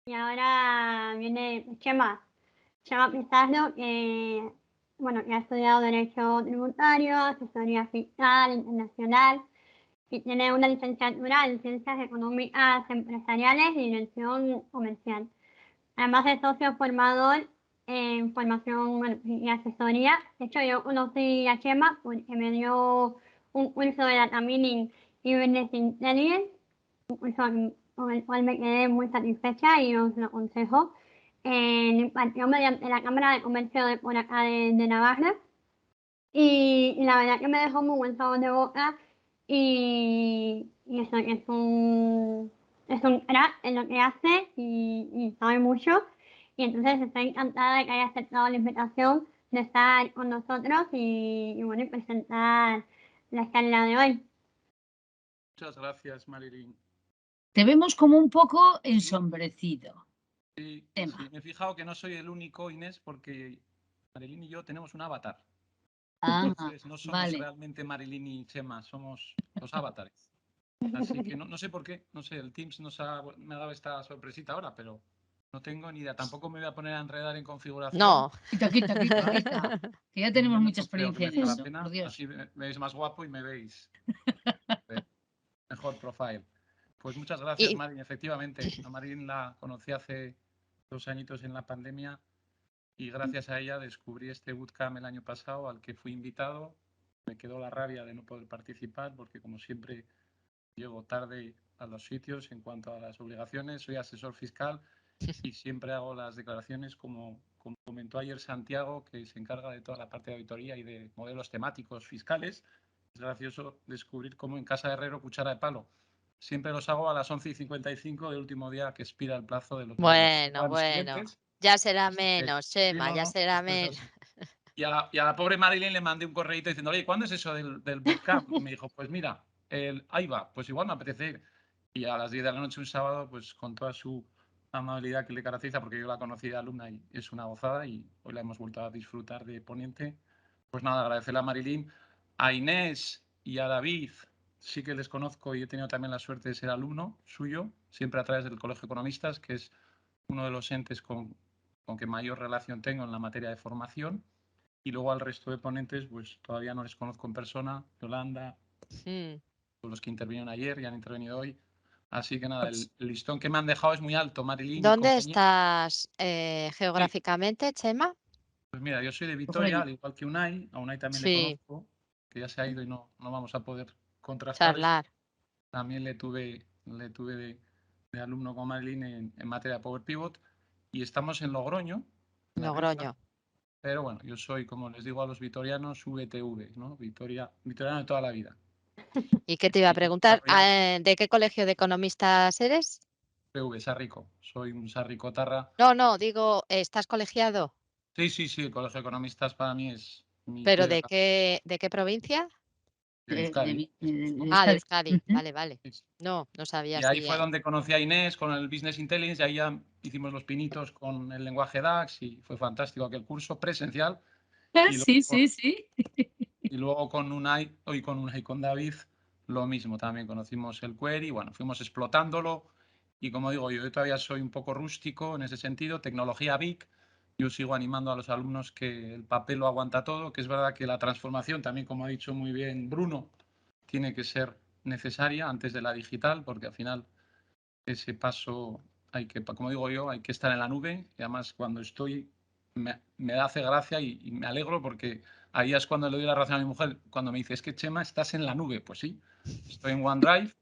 Y ahora viene Chema Pizarro, que, bueno, que ha estudiado Derecho Tributario, Asesoría Fiscal Internacional y tiene una licenciatura en Ciencias Económicas Empresariales y Dirección Comercial. Además es socio formador en formación y asesoría. De hecho, yo conocí a Chema porque me dio un curso de Data Mining y Business Intelligence, un curso con el cual me quedé muy satisfecha y os lo aconsejo. Impartió mediante la Cámara de Comercio de por acá de Navarra y la verdad que me dejó muy buen sabor de boca y eso, es un crack en lo que hace y sabe mucho. Y entonces estoy encantada de que haya aceptado la invitación de estar con nosotros y bueno, y presentar la charla de hoy. Muchas gracias, Marilyn. Te vemos como un poco ensombrecido. Sí, Chema. sí, me he fijado que no soy el único, Inés, porque Marilyn y yo tenemos un avatar. Ah, Entonces, no somos vale. realmente Marilyn y Chema, somos los avatares. Así que no sé por qué, no sé, el Teams me ha dado esta sorpresita ahora, pero no tengo ni idea. Tampoco me voy a poner a enredar en configuración. No. Quita. Que ya tenemos mucha No creo que experiencia en merezca la eso, pena. por Dios. Así me veis más guapo y me veis mejor profile. Pues muchas gracias, Y- Marilyn. Efectivamente, a Marilyn la conocí hace 2 añitos en la pandemia y gracias a ella descubrí este bootcamp el año pasado al que fui invitado. Me quedó la rabia de no poder participar porque, como siempre, llego tarde a los sitios en cuanto a las obligaciones. Soy asesor fiscal y siempre hago las declaraciones como comentó ayer Santiago, que se encarga de toda la parte de auditoría y de modelos temáticos fiscales. Es gracioso descubrir cómo en casa de herrero cuchara de palo. Siempre los hago a las 11:55 del último día que expira el plazo de los Bueno, clientes. ya será Así que, menos, sí, Chema, ya será esto es menos. así. Y a la pobre Marilyn le mandé un correíto diciendo, oye, ¿cuándo es eso del bootcamp? Y me dijo, pues mira, ahí va, pues igual me apetece ir. Y a las 10 de la noche un sábado, pues con toda su amabilidad que le caracteriza, porque yo la conocí de alumna y es una gozada y hoy la hemos vuelto a disfrutar de ponente. Pues nada, agradecerle a Marilyn, a Inés y a David, sí que les conozco y he tenido también la suerte de ser alumno suyo, siempre a través del Colegio de Economistas, que es uno de los entes con que mayor relación tengo en la materia de formación. Y luego al resto de ponentes, pues todavía no les conozco en persona, Yolanda, los que intervinieron ayer y han intervenido hoy. Así que nada, el listón que me han dejado es muy alto, Marilyn. ¿Dónde estás geográficamente, Chema? Pues mira, yo soy de Vitoria, al igual que Unai. A Unai también le Sí, conozco, que ya se ha ido y no vamos a poder contrastar eso. charlar. También le tuve de alumno con Marilyn en materia de Power Pivot. Y estamos en Logroño, en La Rioja. Logroño. Pero bueno, yo soy, como les digo a los vitorianos, VTV, ¿no? Vitoriano de toda la vida. ¿Y qué te iba a preguntar? ¿De qué colegio de economistas eres? PV, Sarrico. Soy un sarricotarra. No, digo, ¿estás colegiado? Sí, el Colegio de Economistas para mí es mi ¿Pero piedra de qué provincia? de Euskadi. De Euskadi, vale. Sí, sí. No sabía Y ahí si... fue donde conocí a Inés con el Business Intelligence y ahí ya hicimos los pinitos con el lenguaje DAX y fue fantástico aquel curso presencial. Y luego Sí. Y luego con Unai, hoy con Unai y con David, lo mismo, también conocimos el query, bueno, fuimos explotándolo y como digo, yo todavía soy un poco rústico en ese sentido, tecnología BIC, yo sigo animando a los alumnos que el papel lo aguanta todo, que es verdad que la transformación también, como ha dicho muy bien Bruno, tiene que ser necesaria antes de la digital, porque al final ese paso hay que, como digo yo, hay que estar en la nube y además cuando estoy me hace gracia y me alegro porque ahí es cuando le doy la razón a mi mujer, cuando me dice, es que Chema, estás en la nube. Pues sí, estoy en OneDrive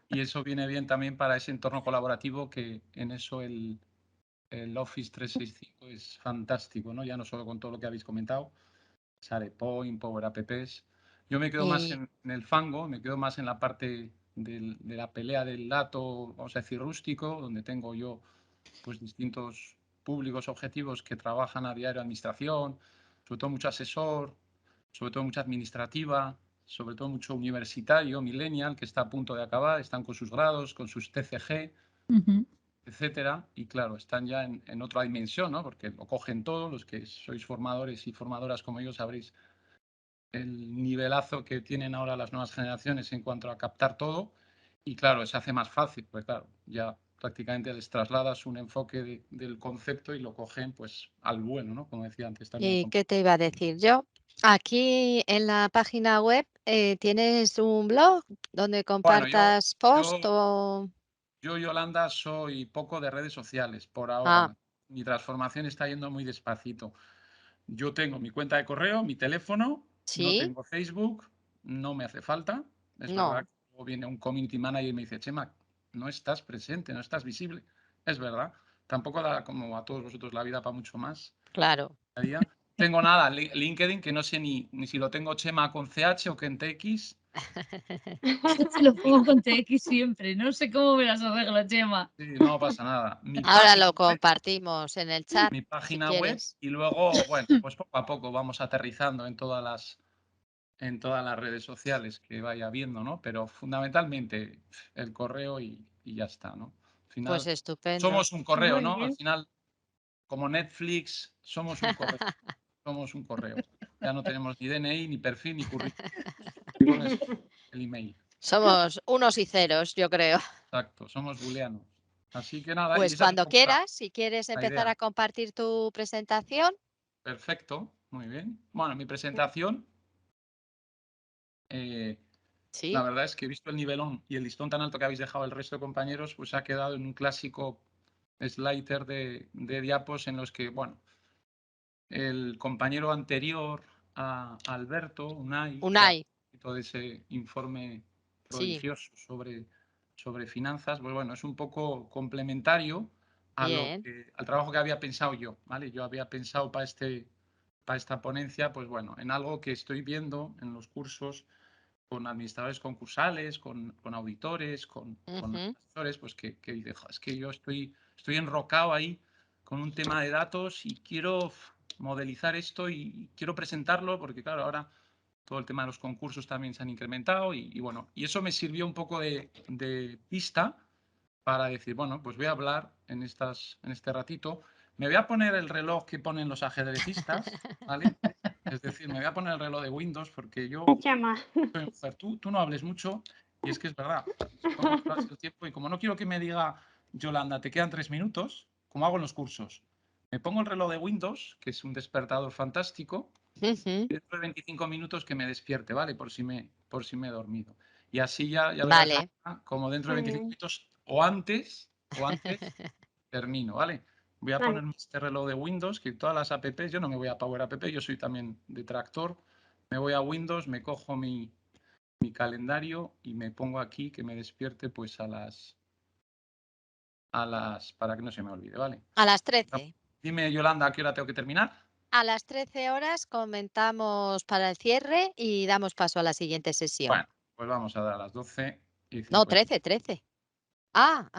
y eso viene bien también para ese entorno colaborativo que en eso el Office 365 es fantástico, ¿no? Ya no solo con todo lo que habéis comentado, SharePoint, Power Apps. Yo me quedo más en el fango, me quedo más en la parte de la pelea del dato, vamos a decir, rústico, donde tengo yo pues distintos públicos objetivos que trabajan a diario administración, sobre todo mucho asesor, sobre todo mucha administrativa, sobre todo mucho universitario, millennial, que está a punto de acabar, están con sus grados, con sus TCG, etcétera, y claro, están ya en otra dimensión, ¿no? Porque lo cogen todo, los que sois formadores y formadoras como yo sabréis el nivelazo que tienen ahora las nuevas generaciones en cuanto a captar todo, y claro, se hace más fácil, pues claro, ya prácticamente les trasladas un enfoque del concepto y lo cogen pues al vuelo, ¿no? Como decía antes también. ¿Y qué te iba a decir yo? Aquí en la página web tienes un blog donde Bueno, compartas post o... yo, Yolanda, soy poco de redes sociales por Ah, ahora. Mi transformación está yendo muy despacito. Yo tengo mi cuenta de correo, mi teléfono, no sí, tengo Facebook, no me hace falta. Es verdad no, que luego viene un community manager y me dice, Chema, no estás presente, no estás visible. Es verdad. Tampoco da como a todos vosotros la vida para mucho más. claro. Cada día. Tengo nada, LinkedIn, que no sé ni si lo tengo Chema con CH o con TX. Yo te lo pongo con TX siempre. No sé cómo me las arreglo, Chema. Sí, no pasa nada. Ahora lo compartimos en el chat, mi si página web quieres. y luego, bueno, pues poco a poco vamos aterrizando en todas las redes sociales que vaya viendo, ¿no? Pero fundamentalmente el correo y ya está, ¿no? Al Pues final estupendo. somos un correo, Muy ¿no? Al bien. final, como Netflix, somos un correo. Somos un correo. Ya no tenemos ni DNI, ni perfil, ni currículum. Pones el email. Somos unos y ceros, yo creo. Exacto, somos booleanos. Así que nada, y Pues esa es un cuando poco quieras, si quieres la empezar idea. a compartir tu presentación. Perfecto, muy bien. Bueno, mi presentación, la Sí, verdad es que he visto el nivelón y el listón tan alto que habéis dejado el resto de compañeros, pues ha quedado en un clásico slider de diapos en los que, bueno, el compañero anterior a Alberto, Unai, que ha Unai, escrito ese informe sí, prodigioso sobre finanzas, pues bueno, es un poco complementario bien. al trabajo que había pensado yo, ¿vale? Yo había pensado para esta ponencia, pues bueno, en algo que estoy viendo en los cursos con administradores concursales, con auditores, con Ujú. asesores, pues que dice, "Jo, es que yo estoy enrocado ahí con un tema de datos y quiero modelizar esto y quiero presentarlo, porque claro, ahora todo el tema de los concursos también se han incrementado y bueno, y eso me sirvió un poco de pista para decir, bueno, pues voy a hablar en este ratito. Me voy a poner el reloj que ponen los ajedrecistas, ¿vale? Es decir, me voy a poner el reloj de Windows porque yo Chema. soy mujer. Tú no hables mucho y es que es verdad. No controlas el tiempo y como no quiero que me diga, Yolanda, te quedan 3 minutos, como hago en los cursos, me pongo el reloj de Windows, que es un despertador fantástico, Ujú. y dentro de 25 minutos que me despierte, ¿vale? Por si me he dormido. Y así ya verás, Vale. como dentro de Muy 25 bien. minutos o antes termino, ¿vale? Voy a Vale. ponerme este reloj de Windows, que todas las apps, yo no me voy a Power App, yo soy también detractor, me voy a Windows, me cojo mi calendario y me pongo aquí que me despierte pues para que no se me olvide, ¿vale? A las 13. Dime, Yolanda, ¿a qué hora tengo que terminar? A las 13 horas comentamos para el cierre y damos paso a la siguiente sesión. Bueno, pues vamos a dar a las 12 y No, 50. 13, 13. Ah,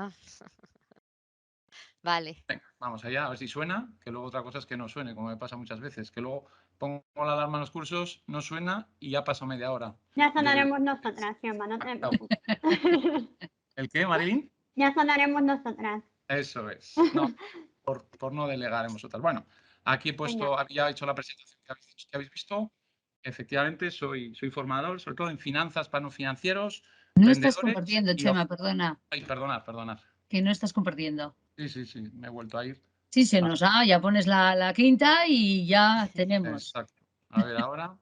vale. Venga, vamos allá, a ver si suena, que luego otra cosa es que no suene, como me pasa muchas veces, que luego pongo la alarma en los cursos, no suena y ya pasó media hora. Ya sonaremos nosotras, Chema, no te preocupes. ¿El qué, Marilyn? Ya sonaremos nosotras. Eso es. No, por no delegar en vosotras. Bueno, aquí he Venga. puesto, ya he hecho la presentación que habéis visto. Efectivamente, soy formador, sobre todo en finanzas para no financieros, No estás vendedores compartiendo, y... Chema, perdona. Ay, perdonad. Que no estás compartiendo. Sí, me he vuelto a ir. Sí, se Ah, nos ha, ya pones la quinta y ya tenemos. exacto. A ver, ahora.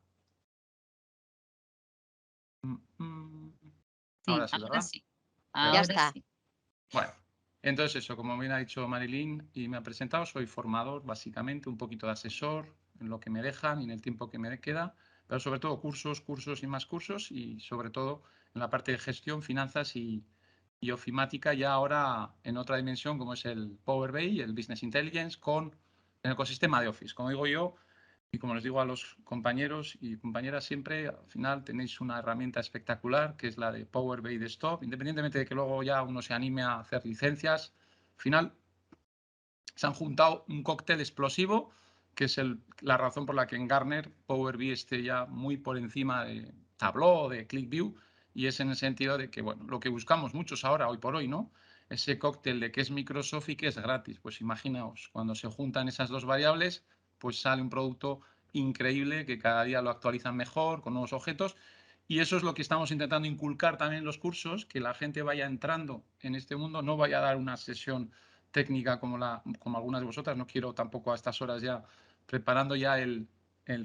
Mm, mm. Sí, Ahora sí, ahora ¿verdad? sí. Ya Ahora está. sí. Bueno, entonces eso, como bien ha dicho Marilyn y me ha presentado, soy formador, básicamente, un poquito de asesor en lo que me dejan y en el tiempo que me queda, pero sobre todo cursos y más cursos y sobre todo en la parte de gestión, finanzas y ofimática ya ahora en otra dimensión como es el Power BI, el Business Intelligence con el ecosistema de Office. Como digo yo, y como les digo a los compañeros y compañeras siempre, al final tenéis una herramienta espectacular que es la de Power BI Desktop, independientemente de que luego ya uno se anime a hacer licencias, al final se han juntado un cóctel explosivo que es la razón por la que en Gartner Power BI esté ya muy por encima de Tableau o de ClickView y es en el sentido de que, bueno, lo que buscamos muchos ahora, hoy por hoy, ¿no? Ese cóctel de que es Microsoft y que es gratis. Pues imaginaos, cuando se juntan esas dos variables, pues sale un producto increíble que cada día lo actualizan mejor, con nuevos objetos Y eso es lo que estamos intentando inculcar también en los cursos, que la gente vaya entrando en este mundo, no vaya a dar una sesión técnica como algunas de vosotras, no quiero tampoco a estas horas ya, preparando ya el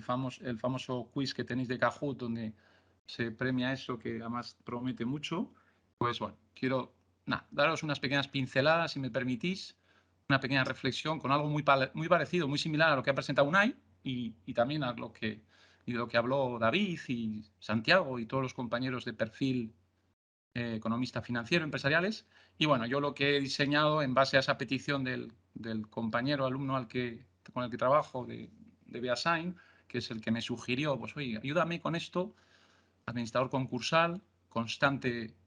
famoso quiz que tenéis de Kahoot, donde se premia eso, que además promete mucho. Pues bueno, quiero daros unas pequeñas pinceladas, si me permitís, una pequeña reflexión con algo muy parecido, muy similar a lo que ha presentado Unai y también a lo que habló David y Santiago y todos los compañeros de perfil economista financiero, empresariales. Y bueno, yo lo que he diseñado en base a esa petición del compañero alumno con el que trabajo, de Beasain, que es el que me sugirió, pues oye, ayúdame con esto, administrador concursal,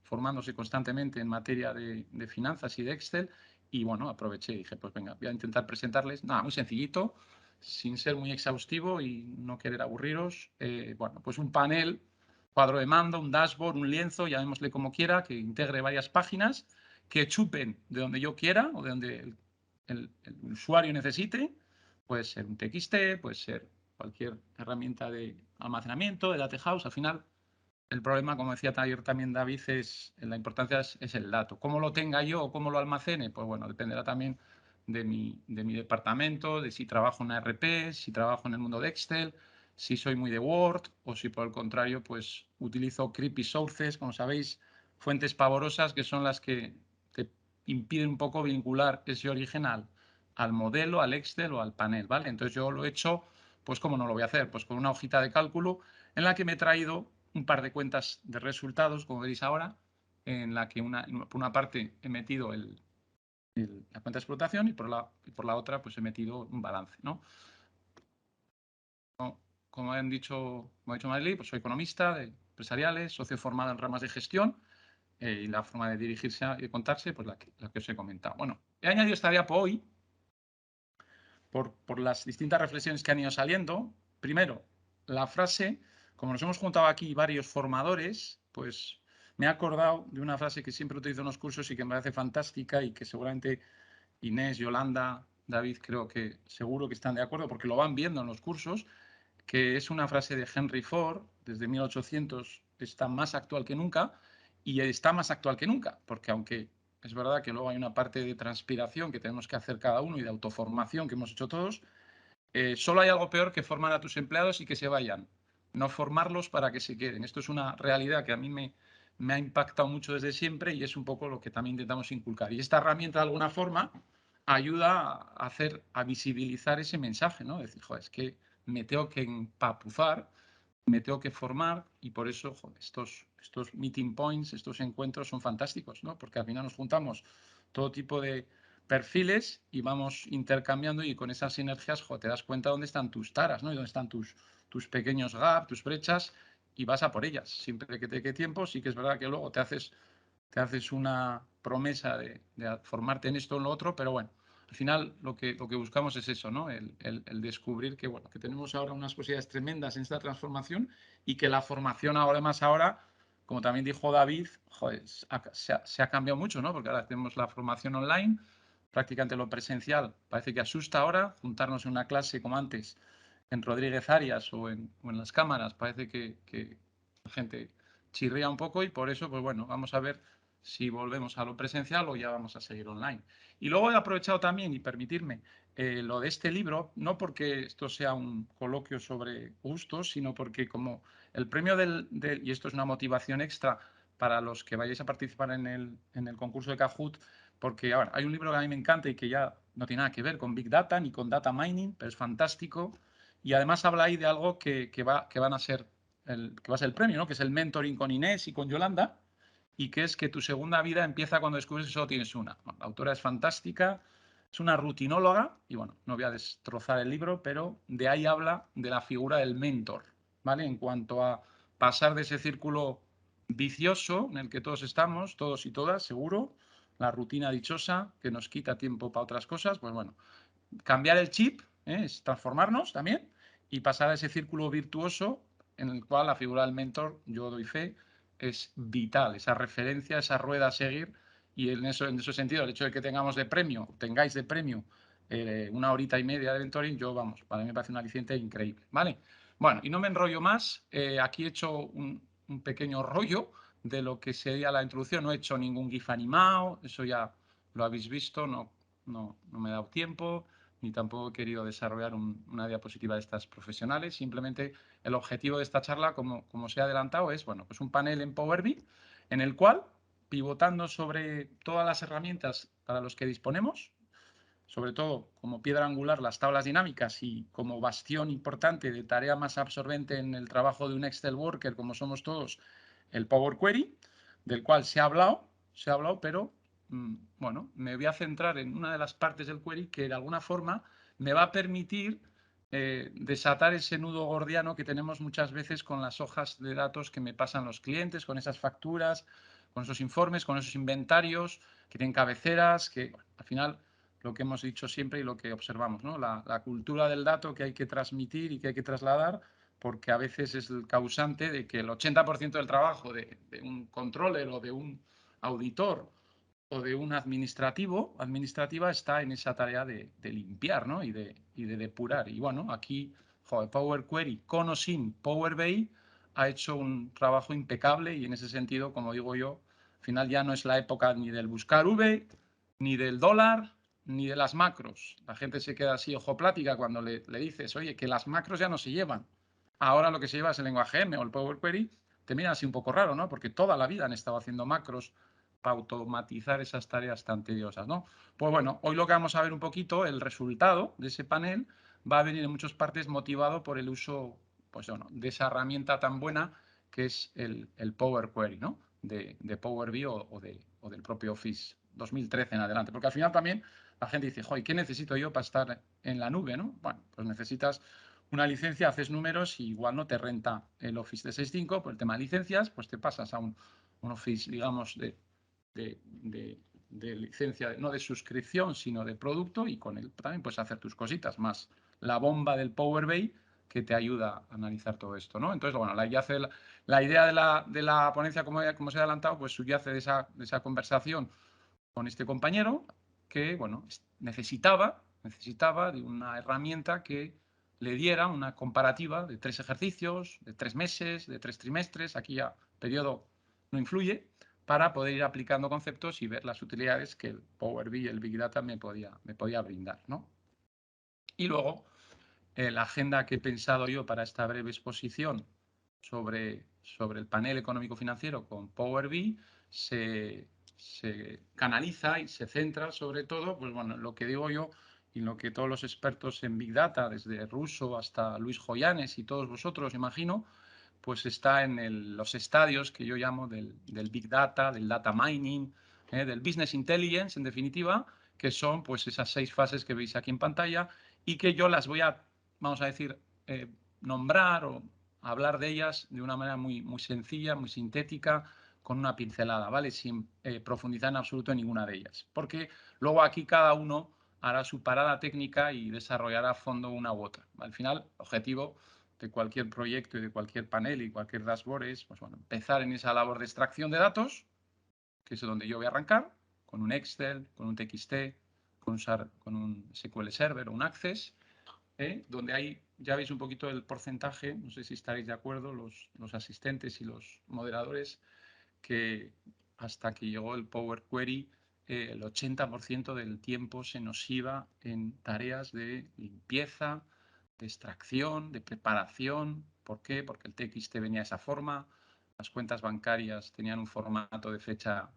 formándose constantemente en materia de finanzas y de Excel. Y bueno, aproveché y dije, pues venga, voy a intentar presentarles, nada, muy sencillito, sin ser muy exhaustivo y no querer aburriros. Bueno, pues un panel, cuadro de mando, un dashboard, un lienzo, llamémosle como quiera, que integre varias páginas, que chupen de donde yo quiera o de donde el usuario necesite. Puede ser un TXT, puede ser cualquier herramienta de almacenamiento, de data house. Al final, el problema, como decía ayer también David, la importancia es el dato. Cómo lo tenga yo o cómo lo almacene, pues bueno, dependerá también de mi departamento, de si trabajo en una RP, si trabajo en el mundo de Excel, si soy muy de Word o si por el contrario, pues utilizo creepy sources, como sabéis, fuentes pavorosas que son las que te impiden un poco vincular ese origen al modelo, al Excel o al panel, ¿vale? Entonces yo lo he hecho, pues ¿cómo no lo voy a hacer? Pues con una hojita de cálculo en la que me he traído un par de cuentas de resultados, como veréis ahora, en la que por una parte he metido la cuenta de explotación y por la otra pues he metido un balance, ¿no? Como ha dicho Marily, pues soy economista de empresariales, socio formado en ramas de gestión y la forma de dirigirse y de contarse, pues la que os he comentado. Bueno, he añadido esta diapo hoy por las distintas reflexiones que han ido saliendo. Primero, la frase, como nos hemos juntado aquí varios formadores, pues me he acordado de una frase que siempre utilizo en los cursos y que me parece fantástica y que seguramente Inés, Yolanda, David, creo que seguro que están de acuerdo porque lo van viendo en los cursos, que es una frase de Henry Ford, desde 1800 está más actual que nunca y está más actual que nunca, porque aunque es verdad que luego hay una parte de transpiración que tenemos que hacer cada uno y de autoformación que hemos hecho todos, solo hay algo peor que formar a tus empleados y que se vayan, no formarlos para que se queden. Esto es una realidad que a mí me ha impactado mucho desde siempre y es un poco lo que también intentamos inculcar. Y esta herramienta, de alguna forma, ayuda a visibilizar ese mensaje, ¿no? Es decir, joder, es que me tengo que empapuzar, me tengo que formar y por eso joder, estos meeting points, estos encuentros son fantásticos, ¿no? Porque al final nos juntamos todo tipo de perfiles y vamos intercambiando y con esas sinergias joder, te das cuenta dónde están tus taras, ¿no? Y dónde están tus pequeños gaps, tus brechas y vas a por ellas. Siempre que te quede tiempo, sí que es verdad que luego te haces una promesa de formarte en esto o en lo otro, pero bueno, al final lo que buscamos es eso, ¿no? El descubrir que, bueno, que tenemos ahora unas posibilidades tremendas en esta transformación y que la formación ahora, como también dijo David, joder, se ha cambiado mucho, ¿no? Porque ahora tenemos la formación online, prácticamente lo presencial parece que asusta ahora, juntarnos en una clase como antes en Rodríguez Arias o en las cámaras, parece que la gente chirría un poco y por eso, pues bueno, vamos a ver si volvemos a lo presencial o ya vamos a seguir online. Y luego he aprovechado también y permitirme lo de este libro, no porque esto sea un coloquio sobre gustos, sino porque como el premio y esto es una motivación extra para los que vayáis a participar en el concurso de Kahoot, porque ahora hay un libro que a mí me encanta y que ya no tiene nada que ver con Big Data ni con Data Mining, pero es fantástico. Y además habla ahí de algo que va a ser el premio, ¿no? Que es el mentoring con Inés y con Yolanda, y que es que tu segunda vida empieza cuando descubres que solo tienes una. Bueno, la autora es fantástica, es una rutinóloga, y bueno, no voy a destrozar el libro, pero de ahí habla de la figura del mentor, ¿vale? En cuanto a pasar de ese círculo vicioso en el que todos estamos, todos y todas, seguro, la rutina dichosa que nos quita tiempo para otras cosas, pues bueno, cambiar el chip, es transformarnos también y pasar a ese círculo virtuoso en el cual la figura del mentor, yo doy fe, es vital, esa referencia, esa rueda a seguir y en ese sentido, el hecho de que tengáis de premio una horita y media de mentoring, para mí me parece un aliciente increíble, ¿vale? Bueno, y no me enrollo más, aquí he hecho un pequeño rollo de lo que sería la introducción. No he hecho ningún GIF animado, eso ya lo habéis visto, no me he dado tiempo, ni tampoco he querido desarrollar una diapositiva de estas profesionales. Simplemente el objetivo de esta charla, como se ha adelantado, es bueno, pues un panel en Power BI en el cual, pivotando sobre todas las herramientas para los que disponemos, sobre todo como piedra angular las tablas dinámicas y como bastión importante de tarea más absorbente en el trabajo de un Excel worker, como somos todos, el Power Query, del cual se ha hablado, pero bueno, me voy a centrar en una de las partes del query que de alguna forma me va a permitir desatar ese nudo gordiano que tenemos muchas veces con las hojas de datos que me pasan los clientes, con esas facturas, con esos informes, con esos inventarios que tienen cabeceras, que bueno, al final lo que hemos dicho siempre y lo que observamos, ¿no? La cultura del dato que hay que transmitir y que hay que trasladar, porque a veces es el causante de que el 80% del trabajo de un controller o de un auditor o de un administrativa está en esa tarea de limpiar, ¿no? y de depurar. Y bueno, aquí Power Query con o sin Power BI ha hecho un trabajo impecable y en ese sentido, como digo yo, al final ya no es la época ni del buscar V, ni del dólar, ni de las macros. La gente se queda así ojo plática cuando le dices, oye, que las macros ya no se llevan. Ahora lo que se lleva es el lenguaje M o el Power Query. Te miran así un poco raro, ¿no? Porque toda la vida han estado haciendo macros para automatizar esas tareas tan tediosas, ¿no? Pues bueno, hoy lo que vamos a ver un poquito, el resultado de ese panel va a venir en muchas partes motivado por el uso, pues bueno, de esa herramienta tan buena que es el Power Query, ¿no? De Power BI o del propio Office 2013 en adelante. Porque al final también la gente dice, joder, ¿qué necesito yo para estar en la nube, no? Bueno, pues necesitas una licencia, haces números y igual no te renta el Office 365 por el tema de licencias, pues te pasas a un Office, digamos, de licencia, no de suscripción, sino de producto, y con él también puedes hacer tus cositas, más la bomba del Power BI que te ayuda a analizar todo esto, ¿no? Entonces, bueno, la idea de la ponencia, como se ha adelantado, pues subyace de esa conversación con este compañero que, bueno, necesitaba de una herramienta que le diera una comparativa de 3 ejercicios, de 3 meses, de 3 trimestres, aquí ya periodo no influye, para poder ir aplicando conceptos y ver las utilidades que el Power BI y el Big Data me podía brindar, ¿no? Y luego, la agenda que he pensado yo para esta breve exposición sobre el panel económico-financiero con Power BI se canaliza y se centra sobre todo, pues bueno, lo que digo yo y lo que todos los expertos en Big Data, desde Russo hasta Luis Joyanes y todos vosotros, imagino, pues está en los estadios que yo llamo del Big Data, del Data Mining, del Business Intelligence, en definitiva, que son pues esas 6 fases que veis aquí en pantalla y que yo las voy a, vamos a decir, nombrar o hablar de ellas de una manera muy, muy sencilla, muy sintética, con una pincelada, ¿vale? Sin profundizar en absoluto en ninguna de ellas. Porque luego aquí cada uno hará su parada técnica y desarrollará a fondo una u otra. Al final, el objetivo de cualquier proyecto y de cualquier panel y cualquier dashboard es, pues bueno, empezar en esa labor de extracción de datos, que es donde yo voy a arrancar, con un Excel, con un TXT, con un SQL Server o un Access, donde ahí ya veis un poquito el porcentaje, no sé si estaréis de acuerdo, los asistentes y los moderadores, que hasta que llegó el Power Query, el 80% del tiempo se nos iba en tareas de limpieza, de extracción, de preparación. ¿Por qué? Porque el TXT venía de esa forma, las cuentas bancarias tenían un formato de fecha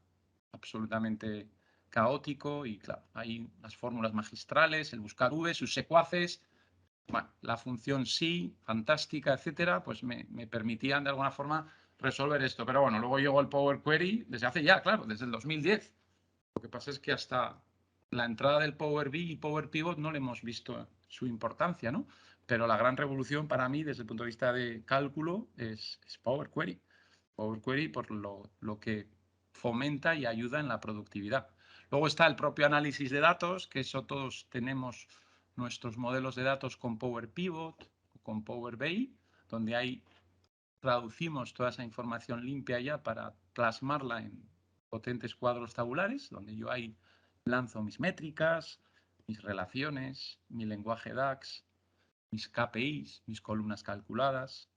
absolutamente caótico y claro, ahí las fórmulas magistrales, el buscar V, sus secuaces, bueno, la función sí, fantástica, etcétera, pues me permitían de alguna forma resolver esto. Pero bueno, luego llegó el Power Query desde hace ya, claro, desde el 2010. Lo que pasa es que hasta la entrada del Power BI y Power Pivot no le hemos visto su importancia, ¿no? Pero la gran revolución para mí, desde el punto de vista de cálculo, es Power Query. Power Query por lo que fomenta y ayuda en la productividad. Luego está el propio análisis de datos, que eso todos tenemos nuestros modelos de datos con Power Pivot o con Power BI, donde ahí traducimos toda esa información limpia ya para plasmarla en potentes cuadros tabulares, donde yo ahí lanzo mis métricas, mis relaciones, mi lenguaje DAX, mis KPIs, mis columnas calculadas.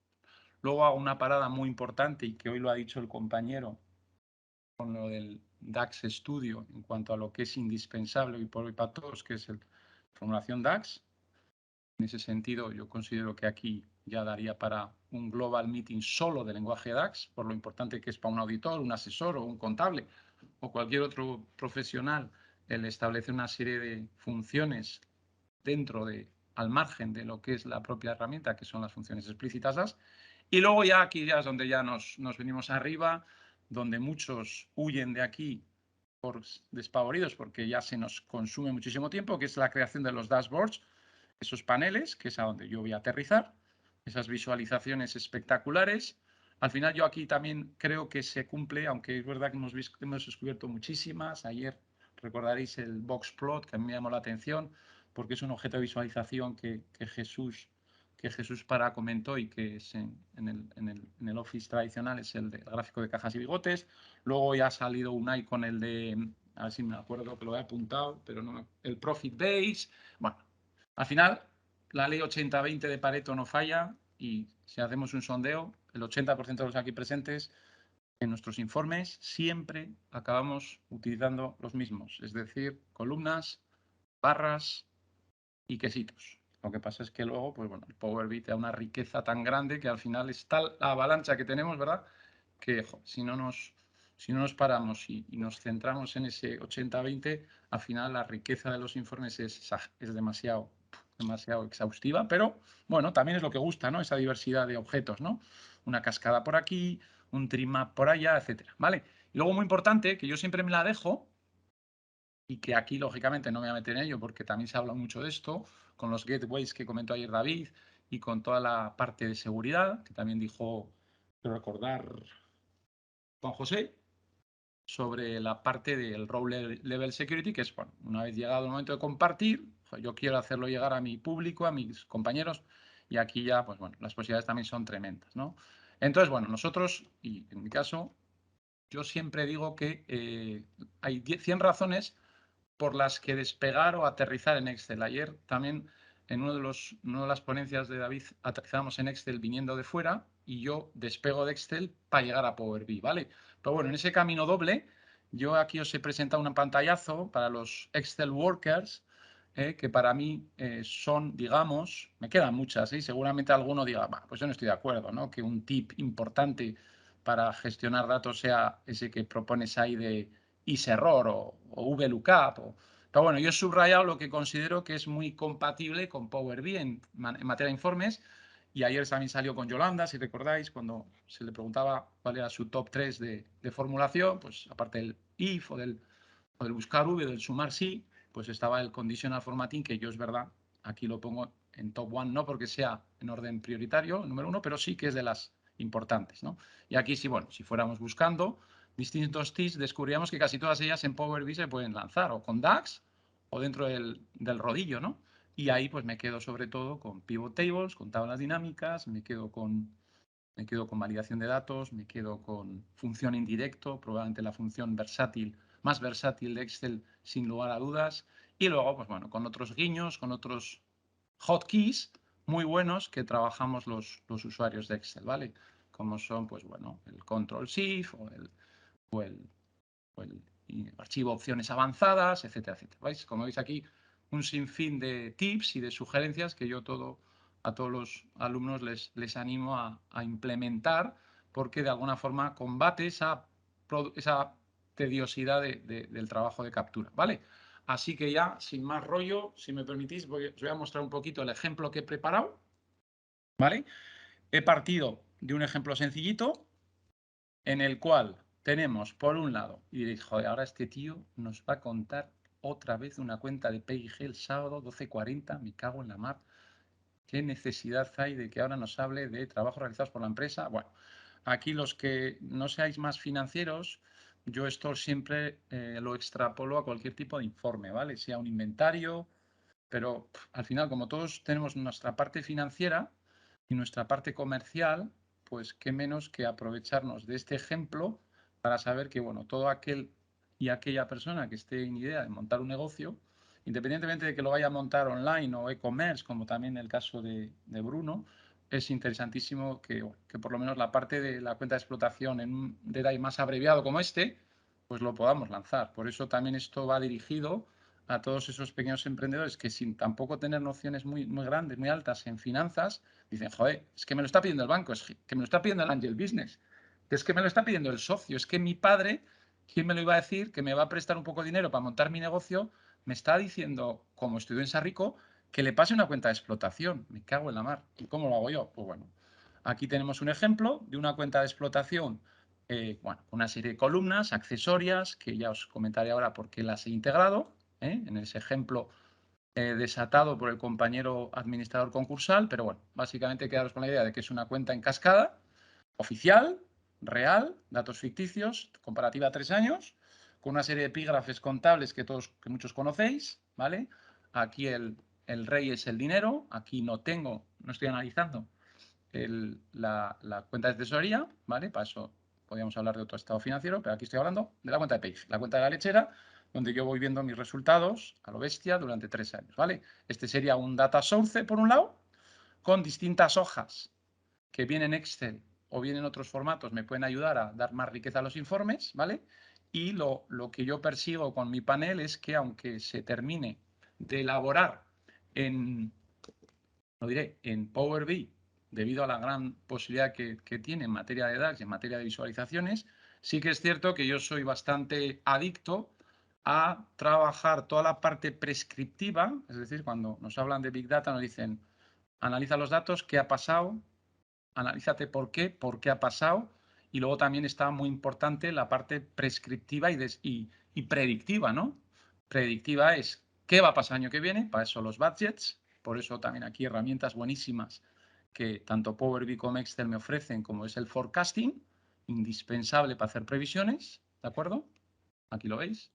Luego hago una parada muy importante y que hoy lo ha dicho el compañero con lo del DAX Studio en cuanto a lo que es indispensable hoy por hoy para todos, que es la formulación DAX. En ese sentido, yo considero que aquí ya daría para un global meeting solo de lenguaje DAX, por lo importante que es para un auditor, un asesor o un contable o cualquier otro profesional el establecer una serie de funciones dentro de, al margen de lo que es la propia herramienta, que son las funciones explícitas DAX. Y luego ya aquí ya es donde ya nos venimos arriba, donde muchos huyen de aquí por despavoridos porque ya se nos consume muchísimo tiempo, que es la creación de los dashboards, esos paneles, que es a donde yo voy a aterrizar, esas visualizaciones espectaculares. Al final yo aquí también creo que se cumple, aunque es verdad que hemos descubierto muchísimas. Ayer recordaréis el boxplot, que a mí me llamó la atención, porque es un objeto de visualización que Jesús para comentó y que es en el Office tradicional es el gráfico de cajas y bigotes. Luego ya ha salido Unai con el de, a ver si me acuerdo que lo he apuntado, pero no, el Profit Base. Bueno, al final la ley 80-20 de Pareto no falla y si hacemos un sondeo, el 80% de los aquí presentes en nuestros informes siempre acabamos utilizando los mismos, es decir, columnas, barras y quesitos. Lo que pasa es que luego, pues bueno, el Power BI te da una riqueza tan grande que al final es tal la avalancha que tenemos, ¿verdad? Que si no nos paramos y nos centramos en ese 80-20, al final la riqueza de los informes es demasiado exhaustiva, pero bueno, también es lo que gusta, ¿no? Esa diversidad de objetos, ¿no? Una cascada por aquí, un trimap por allá, etcétera, ¿vale? Y luego muy importante, que yo siempre me la dejo, y que aquí lógicamente no me voy a meter en ello porque también se habla mucho de esto, con los gateways que comentó ayer David y con toda la parte de seguridad, que también dijo, quiero recordar, Juan José, sobre la parte del role level security, que es, bueno, una vez llegado el momento de compartir, yo quiero hacerlo llegar a mi público, a mis compañeros, y aquí ya, pues bueno, las posibilidades también son tremendas, ¿no? Entonces, bueno, nosotros, y en mi caso, yo siempre digo que hay 100 razones por las que despegar o aterrizar en Excel. Ayer también en una de las ponencias de David aterrizamos en Excel viniendo de fuera y yo despego de Excel para llegar a Power BI, ¿vale? Pero bueno, en ese camino doble, yo aquí os he presentado un pantallazo para los Excel Workers, que para mí son, digamos, me quedan muchas, y seguramente alguno diga, pues yo no estoy de acuerdo, ¿no? Que un tip importante para gestionar datos sea ese que propones ahí de iserror o VLOOKUP. Pero bueno, yo he subrayado lo que considero que es muy compatible con Power BI en materia de informes. Y ayer también salió con Yolanda, si recordáis, cuando se le preguntaba cuál era su top 3 de formulación, pues aparte del if o del buscar V, del sumar sí, pues estaba el conditional formatting, que yo es verdad, aquí lo pongo en top 1, no porque sea en orden prioritario, número 1, pero sí que es de las importantes, ¿no? Y aquí sí, bueno, si fuéramos buscando distintos TIS, descubríamos que casi todas ellas en Power BI se pueden lanzar, o con DAX, o dentro del rodillo, ¿no? Y ahí pues me quedo sobre todo con pivot tables, con tablas dinámicas, me quedo con validación de datos, me quedo con función indirecto, probablemente la función versátil, más versátil de Excel sin lugar a dudas. Y luego, pues bueno, con otros guiños, con otros hotkeys muy buenos que trabajamos los usuarios de Excel, ¿vale? Como son, pues bueno, el Control Shift o el archivo opciones avanzadas, etcétera, etcétera. ¿Veis? Como veis aquí, un sinfín de tips y de sugerencias que yo a todos los alumnos les animo a implementar porque de alguna forma combate esa tediosidad del trabajo de captura, ¿vale? Así que ya, sin más rollo, si me permitís, os voy a mostrar un poquito el ejemplo que he preparado, ¿vale? He partido de un ejemplo sencillito en el cual tenemos, por un lado, y diréis, joder, ahora este tío nos va a contar otra vez una cuenta de P&G el sábado 12:40, me cago en la mar. ¿Qué necesidad hay de que ahora nos hable de trabajos realizados por la empresa? Bueno, aquí los que no seáis más financieros, yo esto siempre lo extrapolo a cualquier tipo de informe, ¿vale? Sea un inventario, pero al final, como todos tenemos nuestra parte financiera y nuestra parte comercial, pues qué menos que aprovecharnos de este ejemplo para saber que, bueno, todo aquel y aquella persona que esté en idea de montar un negocio, independientemente de que lo vaya a montar online o e-commerce, como también el caso de Bruno, es interesantísimo que por lo menos la parte de la cuenta de explotación en un detalle más abreviado como este, pues lo podamos lanzar. Por eso también esto va dirigido a todos esos pequeños emprendedores que sin tampoco tener nociones muy grandes, muy altas en finanzas, dicen, joder, es que me lo está pidiendo el banco, es que me lo está pidiendo el Angel Business, es que me lo está pidiendo el socio, es que mi padre, ¿quién me lo iba a decir? Que me va a prestar un poco de dinero para montar mi negocio, me está diciendo, como estudió en Sarrico, que le pase una cuenta de explotación. Me cago en la mar. ¿Y cómo lo hago yo? Pues bueno, aquí tenemos un ejemplo de una cuenta de explotación, bueno, una serie de columnas accesorias, que ya os comentaré ahora por qué las he integrado, en ese ejemplo desatado por el compañero administrador concursal, pero bueno, básicamente quedaros con la idea de que es una cuenta en cascada, oficial, real, datos ficticios, comparativa a 3 años, con una serie de epígrafes contables que muchos conocéis, ¿vale? Aquí el rey es el dinero, aquí no estoy analizando la cuenta de tesorería, ¿vale? Para eso podríamos hablar de otro estado financiero, pero aquí estoy hablando de la cuenta de PayFi, la cuenta de la lechera, donde yo voy viendo mis resultados a lo bestia durante 3 años, ¿vale? Este sería un data source, por un lado, con distintas hojas que vienen en Excel o bien en otros formatos, me pueden ayudar a dar más riqueza a los informes, ¿vale? Y lo que yo persigo con mi panel es que aunque se termine de elaborar en Power BI, debido a la gran posibilidad que tiene en materia de DAX y en materia de visualizaciones, sí que es cierto que yo soy bastante adicto a trabajar toda la parte prescriptiva, es decir, cuando nos hablan de Big Data nos dicen, analiza los datos, qué ha pasado, analízate por qué ha pasado, y luego también está muy importante la parte prescriptiva y predictiva, ¿no? Predictiva es qué va a pasar el año que viene, para eso los budgets, por eso también aquí herramientas buenísimas que tanto Power BI como Excel me ofrecen, como es el forecasting, indispensable para hacer previsiones, ¿de acuerdo? Aquí lo veis,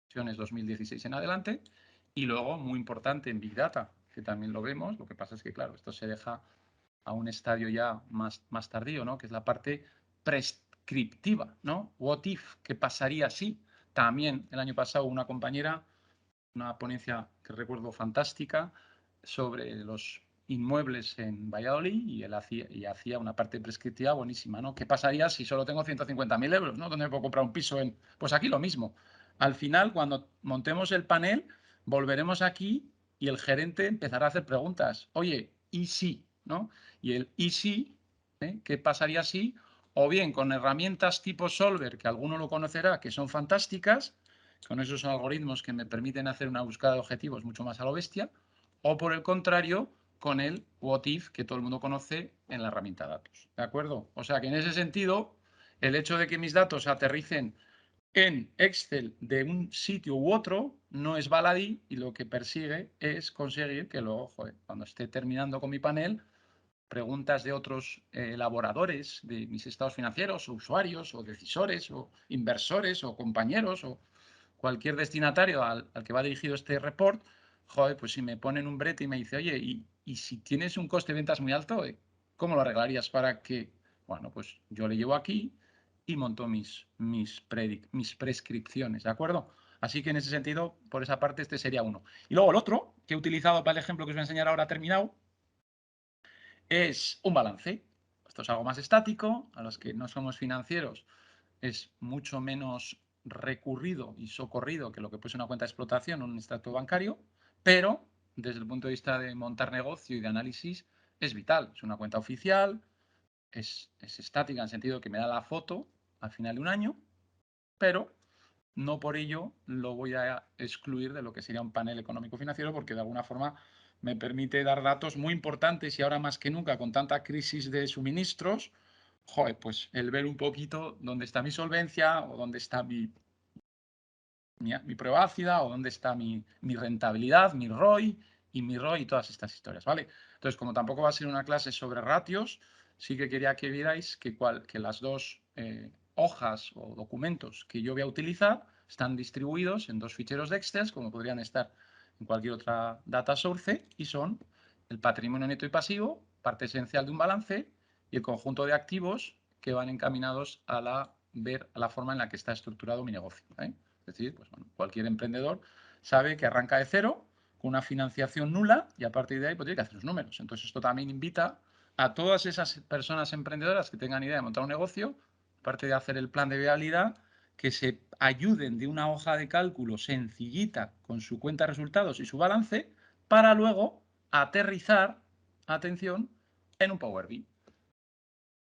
previsiones 2016 en adelante, y luego, muy importante en Big Data, que también lo vemos, lo que pasa es que, claro, esto se deja a un estadio ya más tardío, ¿no? Que es la parte prescriptiva, ¿no? What if, ¿qué pasaría si? También el año pasado una compañera, una ponencia que recuerdo fantástica sobre los inmuebles en Valladolid y él hacía una parte prescriptiva buenísima, ¿no? ¿Qué pasaría si solo tengo 150.000 euros, ¿no? ¿Dónde me puedo comprar un piso? Pues aquí lo mismo. Al final, cuando montemos el panel, volveremos aquí y el gerente empezará a hacer preguntas. Oye, ¿y si? ¿No? Y el ¿y si? ¿Qué pasaría si? O bien con herramientas tipo Solver, que alguno lo conocerá, que son fantásticas, con esos algoritmos que me permiten hacer una búsqueda de objetivos mucho más a lo bestia, o por el contrario, con el what if que todo el mundo conoce en la herramienta datos. ¿De acuerdo? O sea que en ese sentido, el hecho de que mis datos aterricen en Excel de un sitio u otro no es baladí y lo que persigue es conseguir que luego, joder, cuando esté terminando con mi panel, preguntas de otros elaboradores de mis estados financieros, o usuarios, o decisores, o inversores, o compañeros, o cualquier destinatario al que va dirigido este report, joder, pues si me ponen un brete y me dice, oye, y si tienes un coste de ventas muy alto, ¿cómo lo arreglarías para que, bueno, pues yo le llevo aquí y monto mis prescripciones, ¿de acuerdo? Así que en ese sentido, por esa parte, este sería uno. Y luego el otro, que he utilizado para el ejemplo que os voy a enseñar ahora terminado, es un balance. Esto es algo más estático, a los que no somos financieros es mucho menos recurrido y socorrido que lo que puede ser una cuenta de explotación o un extracto bancario, pero desde el punto de vista de montar negocio y de análisis es vital. Es una cuenta oficial, es estática en el sentido que me da la foto al final de un año, pero no por ello lo voy a excluir de lo que sería un panel económico financiero, porque de alguna forma me permite dar datos muy importantes y ahora más que nunca con tanta crisis de suministros, joder, pues el ver un poquito dónde está mi solvencia o dónde está mi prueba ácida o dónde está mi rentabilidad, mi ROI y todas estas historias, ¿vale? Entonces, como tampoco va a ser una clase sobre ratios, sí que quería que vierais que las dos hojas o documentos que yo voy a utilizar están distribuidos en dos ficheros de Excel, como podrían estar en cualquier otra data source, y son el patrimonio neto y pasivo, parte esencial de un balance, y el conjunto de activos que van encaminados a ver la forma en la que está estructurado mi negocio. Es decir, pues, bueno, cualquier emprendedor sabe que arranca de cero, con una financiación nula, y a partir de ahí pues, tiene que hacer los números. Entonces, esto también invita a todas esas personas emprendedoras que tengan idea de montar un negocio, aparte de hacer el plan de viabilidad, que se ayuden de una hoja de cálculo sencillita con su cuenta de resultados y su balance para luego aterrizar, atención, en un Power BI.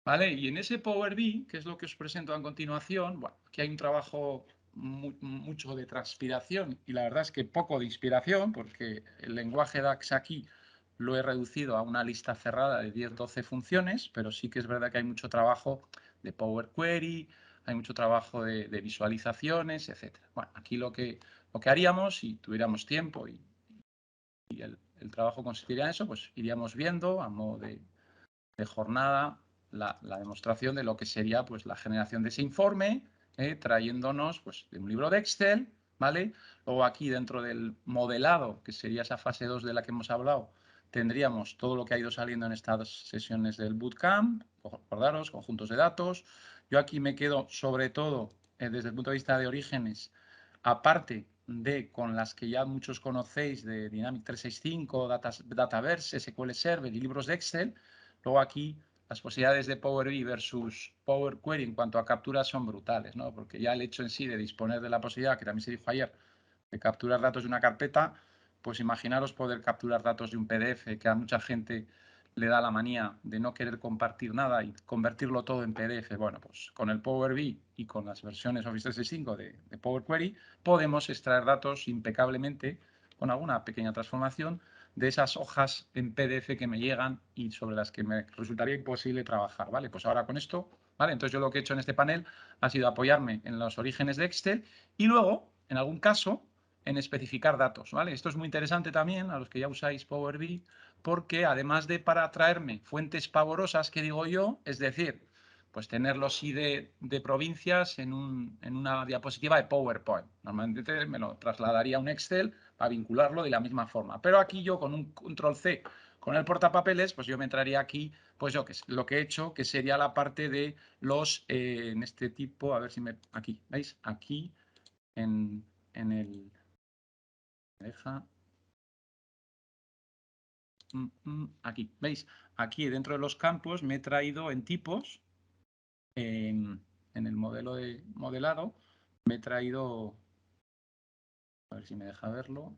¿Vale? Y en ese Power BI, que es lo que os presento a continuación, bueno, aquí hay un trabajo mucho de transpiración y la verdad es que poco de inspiración, porque el lenguaje DAX aquí lo he reducido a una lista cerrada de 10-12 funciones, pero sí que es verdad que hay mucho trabajo de Power Query, hay mucho trabajo de visualizaciones, etc. Bueno, aquí lo que haríamos, si tuviéramos tiempo y el trabajo consistiría en eso, pues iríamos viendo a modo de jornada la demostración de lo que sería pues, la generación de ese informe, trayéndonos pues, de un libro de Excel, ¿vale? Luego aquí dentro del modelado, que sería esa fase 2 de la que hemos hablado, tendríamos todo lo que ha ido saliendo en estas sesiones del bootcamp, acordaros, conjuntos de datos. Yo aquí me quedo sobre todo desde el punto de vista de orígenes, aparte de con las que ya muchos conocéis de Dynamics 365, Dataverse, SQL Server y libros de Excel. Luego aquí las posibilidades de Power BI versus Power Query en cuanto a capturas son brutales, ¿no? Porque ya el hecho en sí de disponer de la posibilidad, que también se dijo ayer, de capturar datos de una carpeta, pues imaginaros poder capturar datos de un PDF, que a mucha gente le da la manía de no querer compartir nada y convertirlo todo en PDF. Bueno, pues con el Power BI y con las versiones Office 365 de Power Query podemos extraer datos impecablemente con alguna pequeña transformación de esas hojas en PDF que me llegan y sobre las que me resultaría imposible trabajar, ¿vale? Pues ahora con esto, ¿vale? Entonces yo lo que he hecho en este panel ha sido apoyarme en los orígenes de Excel y luego, en algún caso, en especificar datos, ¿vale? Esto es muy interesante también a los que ya usáis Power BI, porque además de para traerme fuentes pavorosas, que digo yo, es decir, pues tener los ID de provincias en una diapositiva de PowerPoint. Normalmente me lo trasladaría a un Excel para vincularlo de la misma forma. Pero aquí yo con un Control-C, con el portapapeles, pues yo me entraría aquí, pues yo, que es lo que he hecho, que sería la parte de los, en este tipo, a ver si me, aquí, ¿veis? Aquí, en el, me deja, aquí, ¿veis? Aquí dentro de los campos me he traído en tipos, en el modelo de modelado, me he traído, a ver si me deja verlo,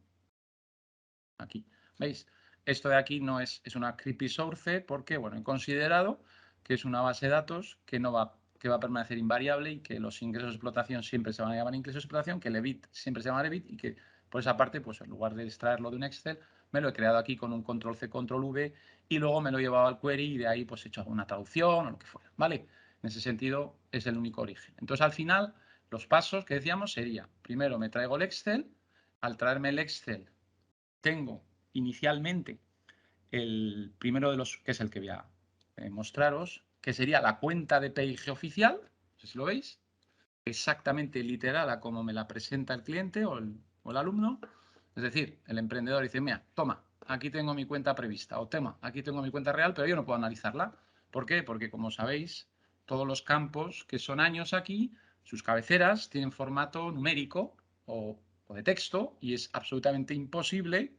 aquí, ¿veis? Esto de aquí no es una creepy source porque, bueno, he considerado que es una base de datos que va a permanecer invariable y que los ingresos de explotación siempre se van a llamar ingresos de explotación, que el EBIT siempre se llama EBIT y que por esa parte, pues en lugar de extraerlo de un Excel, me lo he creado aquí con un Control-C, Control-V y luego me lo he llevado al query y de ahí pues he hecho alguna traducción o lo que fuera, ¿vale? En ese sentido es el único origen. Entonces al final los pasos que decíamos sería, primero me traigo el Excel, al traerme el Excel tengo inicialmente el primero de los, que es el que voy a mostraros, que sería la cuenta de PIG oficial, no sé si lo veis, exactamente literal a como me la presenta el cliente o el alumno. Es decir, el emprendedor dice, mira, toma, aquí tengo mi cuenta prevista, o toma, aquí tengo mi cuenta real, pero yo no puedo analizarla. ¿Por qué? Porque como sabéis, todos los campos que son años aquí, sus cabeceras tienen formato numérico o de texto y es absolutamente imposible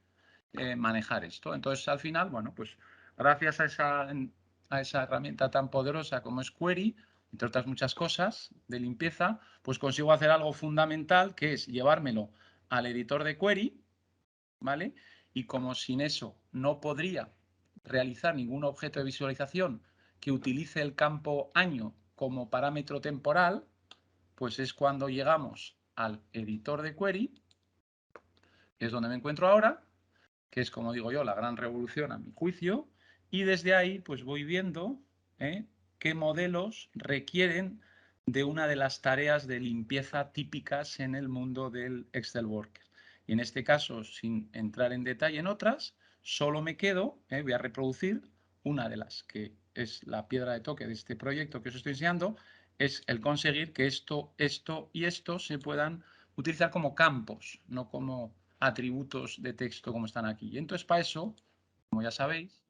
manejar esto. Entonces, al final, bueno, pues gracias a esa herramienta tan poderosa como es Query, entre otras muchas cosas de limpieza, pues consigo hacer algo fundamental que es llevármelo al editor de Query, ¿vale? Y como sin eso no podría realizar ningún objeto de visualización que utilice el campo año como parámetro temporal, pues es cuando llegamos al editor de Query, que es donde me encuentro ahora, que es, como digo yo, la gran revolución a mi juicio, y desde ahí pues voy viendo qué modelos requieren de una de las tareas de limpieza típicas en el mundo del Excel Worker. Y en este caso, sin entrar en detalle en otras, solo me quedo, voy a reproducir una de las que es la piedra de toque de este proyecto que os estoy enseñando, es el conseguir que esto y esto se puedan utilizar como campos, no como atributos de texto como están aquí. Y entonces para eso, como ya sabéis,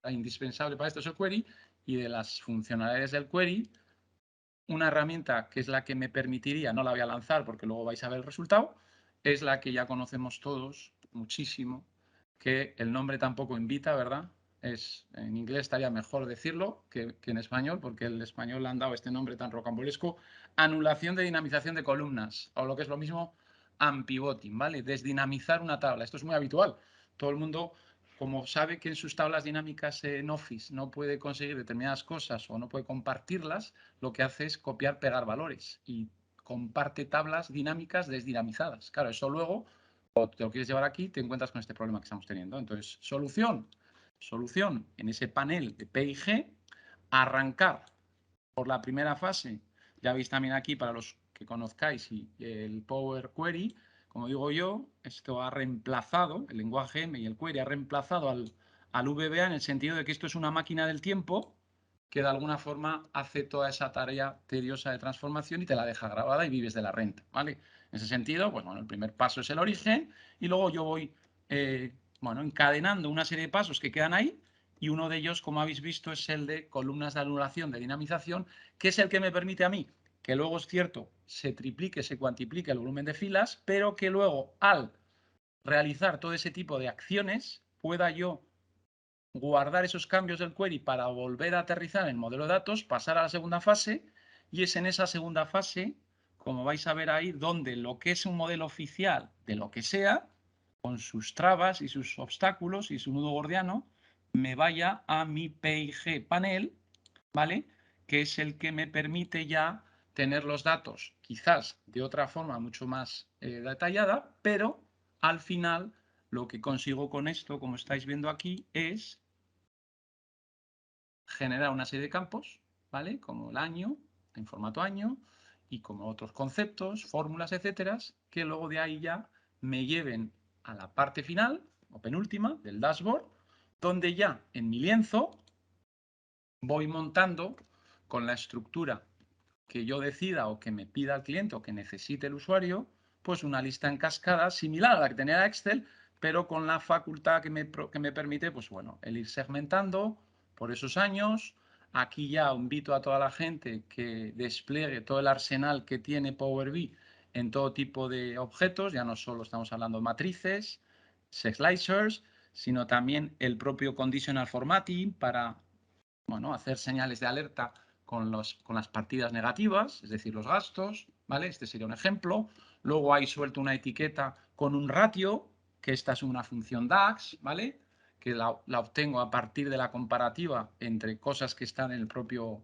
indispensable para esto es el query y de las funcionalidades del query, una herramienta que es la que me permitiría, no la voy a lanzar porque luego vais a ver el resultado, es la que ya conocemos todos muchísimo, que el nombre tampoco invita, ¿verdad? en inglés estaría mejor decirlo que en español, porque el español le han dado este nombre tan rocambolesco, anulación de dinamización de columnas, o lo que es lo mismo, unpivoting, ¿vale? Desdinamizar una tabla. Esto es muy habitual. Todo el mundo, como sabe que en sus tablas dinámicas en Office no puede conseguir determinadas cosas o no puede compartirlas, lo que hace es copiar, pegar valores y comparte tablas dinámicas desdinamizadas. Claro, eso luego, cuando te lo quieres llevar aquí, te encuentras con este problema que estamos teniendo. Entonces, solución en ese panel de P y G, arrancar por la primera fase. Ya veis también aquí, para los que conozcáis, el Power Query, como digo yo, esto ha reemplazado, el lenguaje M y el query ha reemplazado al VBA en el sentido de que esto es una máquina del tiempo que de alguna forma hace toda esa tarea tediosa de transformación y te la deja grabada y vives de la renta, ¿vale? En ese sentido, pues bueno, el primer paso es el origen y luego yo voy, bueno, encadenando una serie de pasos que quedan ahí y uno de ellos, como habéis visto, es el de columnas de anulación, de dinamización, que es el que me permite a mí que luego, es cierto, se triplique, se cuantiplique el volumen de filas, pero que luego al realizar todo ese tipo de acciones pueda yo guardar esos cambios del query para volver a aterrizar en el modelo de datos, pasar a la segunda fase, y es en esa segunda fase, como vais a ver ahí, donde lo que es un modelo oficial de lo que sea, con sus trabas y sus obstáculos y su nudo gordiano, me vaya a mi PIG panel, ¿vale? Que es el que me permite ya tener los datos, quizás de otra forma mucho más detallada, pero al final lo que consigo con esto, como estáis viendo aquí, es generar una serie de campos, ¿vale? Como el año, en formato año, y como otros conceptos, fórmulas, etcétera, que luego de ahí ya me lleven a la parte final, o penúltima, del dashboard, donde ya en mi lienzo voy montando con la estructura que yo decida o que me pida el cliente o que necesite el usuario, pues una lista en cascada similar a la que tenía Excel, pero con la facultad que me permite, pues bueno, el ir segmentando por esos años. Aquí ya invito a toda la gente que despliegue todo el arsenal que tiene Power BI en todo tipo de objetos, ya no solo estamos hablando de matrices, slicers, sino también el propio conditional formatting para, bueno, hacer señales de alerta con las partidas negativas, es decir, los gastos, ¿vale? Este sería un ejemplo. Luego hay suelto una etiqueta con un ratio, que esta es una función DAX, ¿vale? Que la obtengo a partir de la comparativa entre cosas que están en el propio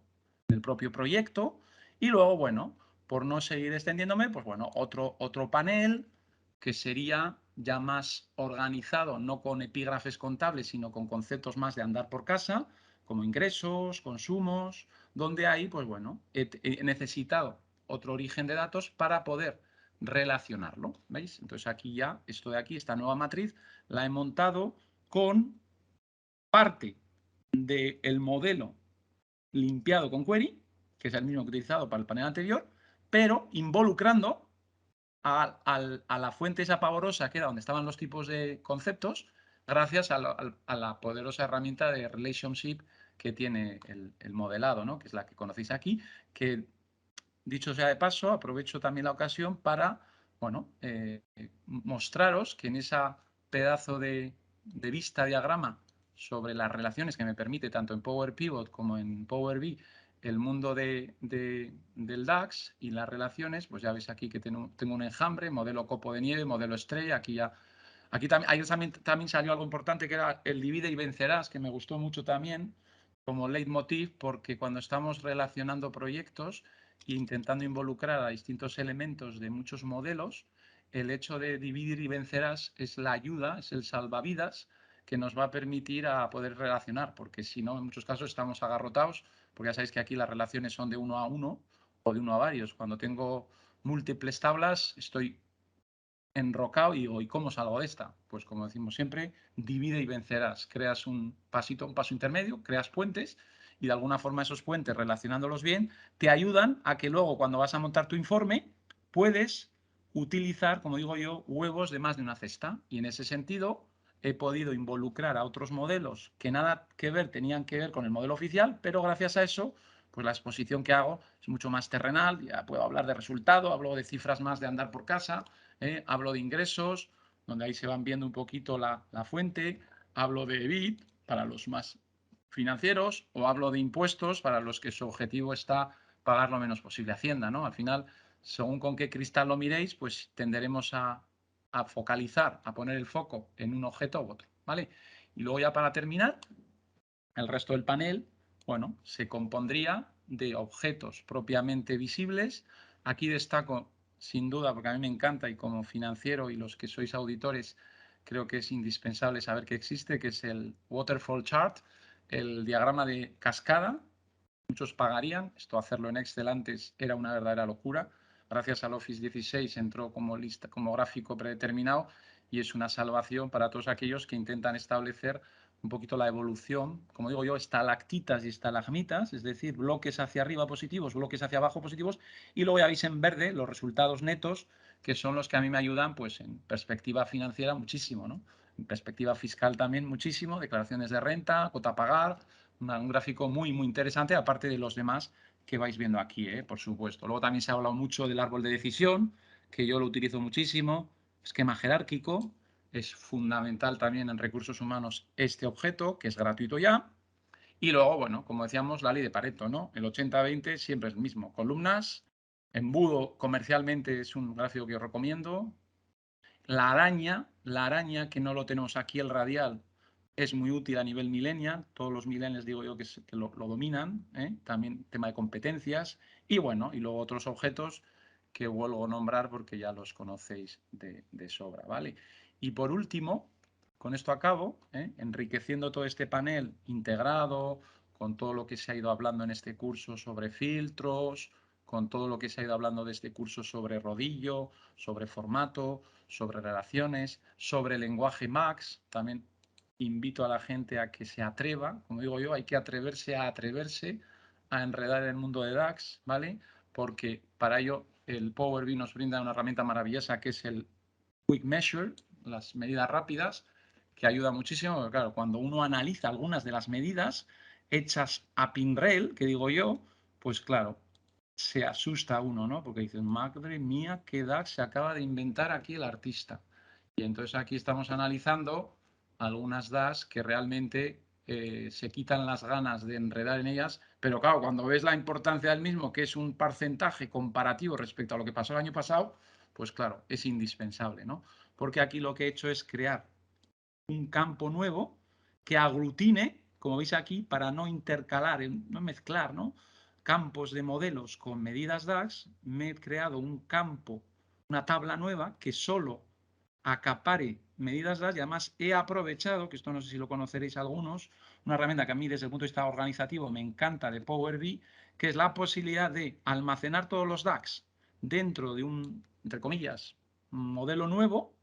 proyecto. Y luego, bueno, por no seguir extendiéndome, pues bueno, otro panel que sería ya más organizado, no con epígrafes contables, sino con conceptos más de andar por casa, como ingresos, consumos, donde ahí, pues bueno, he necesitado otro origen de datos para poder relacionarlo, ¿veis? Entonces aquí ya, esto de aquí, esta nueva matriz, la he montado con parte del modelo limpiado con query, que es el mismo que he utilizado para el panel anterior, pero involucrando a la fuente esa pavorosa que era donde estaban los tipos de conceptos, gracias a la poderosa herramienta de relationship que tiene el modelado, ¿no? Que es la que conocéis aquí, que dicho sea de paso, aprovecho también la ocasión para, bueno, mostraros que en esa pedazo de vista diagrama sobre las relaciones que me permite tanto en Power Pivot como en Power BI el mundo del DAX y las relaciones, pues ya veis aquí que tengo un enjambre, modelo copo de nieve, modelo estrella, aquí también salió algo importante que era el divide y vencerás, que me gustó mucho también como leitmotiv, porque cuando estamos relacionando proyectos e intentando involucrar a distintos elementos de muchos modelos, el hecho de dividir y vencerás es la ayuda, es el salvavidas que nos va a permitir a poder relacionar, porque si no, en muchos casos estamos agarrotados, porque ya sabéis que aquí las relaciones son de uno a uno o de uno a varios. Cuando tengo múltiples tablas, estoy enrocado y digo, ¿y cómo salgo de esta? Pues como decimos siempre, divide y vencerás. Creas un paso intermedio, creas puentes y de alguna forma esos puentes, relacionándolos bien, te ayudan a que luego cuando vas a montar tu informe puedes utilizar, como digo yo, huevos de más de una cesta. Y en ese sentido he podido involucrar a otros modelos que nada que ver, tenían que ver con el modelo oficial, pero gracias a eso, pues la exposición que hago es mucho más terrenal, ya puedo hablar de resultado, hablo de cifras más de andar por casa, hablo de ingresos, donde ahí se van viendo un poquito la fuente, hablo de EBIT, para los más financieros, o hablo de impuestos para los que su objetivo está pagar lo menos posible Hacienda, ¿no? Al final, según con qué cristal lo miréis, pues tenderemos a focalizar, a poner el foco en un objeto u otro, ¿vale? Y luego ya para terminar, el resto del panel, bueno, se compondría de objetos propiamente visibles. Aquí destaco, sin duda, porque a mí me encanta y como financiero y los que sois auditores, creo que es indispensable saber que existe, que es el waterfall chart, el diagrama de cascada. Muchos pagarían, esto hacerlo en Excel antes era una verdadera locura. Gracias al Office 16 entró como lista, como gráfico predeterminado y es una salvación para todos aquellos que intentan establecer un poquito la evolución, como digo yo, estalactitas y estalagmitas, es decir, bloques hacia arriba positivos, bloques hacia abajo positivos, y luego ya veis en verde los resultados netos, que son los que a mí me ayudan, pues en perspectiva financiera muchísimo, ¿no? En perspectiva fiscal también muchísimo, declaraciones de renta, cuota a pagar, un gráfico muy, muy interesante, aparte de los demás que vais viendo aquí, por supuesto. Luego también se ha hablado mucho del árbol de decisión, que yo lo utilizo muchísimo, esquema jerárquico, es fundamental también en recursos humanos este objeto, que es gratuito ya. Y luego, bueno, como decíamos, la ley de Pareto, ¿no? El 80-20 siempre es el mismo. Columnas, embudo comercialmente es un gráfico que os recomiendo. La araña, que no lo tenemos aquí, el radial, es muy útil a nivel millennial. Todos los millennials digo yo que lo dominan. También tema de competencias. Y bueno, y luego otros objetos que vuelvo a nombrar porque ya los conocéis de sobra, ¿vale? Y por último, con esto acabo, enriqueciendo todo este panel integrado con todo lo que se ha ido hablando en este curso sobre filtros, con todo lo que se ha ido hablando de este curso sobre rodillo, sobre formato, sobre relaciones, sobre lenguaje Max. También invito a la gente a que se atreva, como digo yo, hay que atreverse a enredar el mundo de DAX, ¿vale? Porque para ello el Power BI nos brinda una herramienta maravillosa que es el Quick Measure, las medidas rápidas, que ayuda muchísimo, porque claro, cuando uno analiza algunas de las medidas hechas a pinrail, que digo yo, pues claro, se asusta uno, ¿no? Porque dices, madre mía, qué DAX se acaba de inventar aquí el artista. Y entonces aquí estamos analizando algunas DAX que realmente se quitan las ganas de enredar en ellas, pero claro, cuando ves la importancia del mismo, que es un porcentaje comparativo respecto a lo que pasó el año pasado, pues claro, es indispensable, ¿no? Porque aquí lo que he hecho es crear un campo nuevo que aglutine, como veis aquí, para no intercalar, no mezclar, ¿no? Campos de modelos con medidas DAX, me he creado un campo, una tabla nueva que solo acapare medidas DAX y además he aprovechado, que esto no sé si lo conoceréis algunos, una herramienta que a mí desde el punto de vista organizativo me encanta de Power BI, que es la posibilidad de almacenar todos los DAX dentro de un, entre comillas, modelo nuevo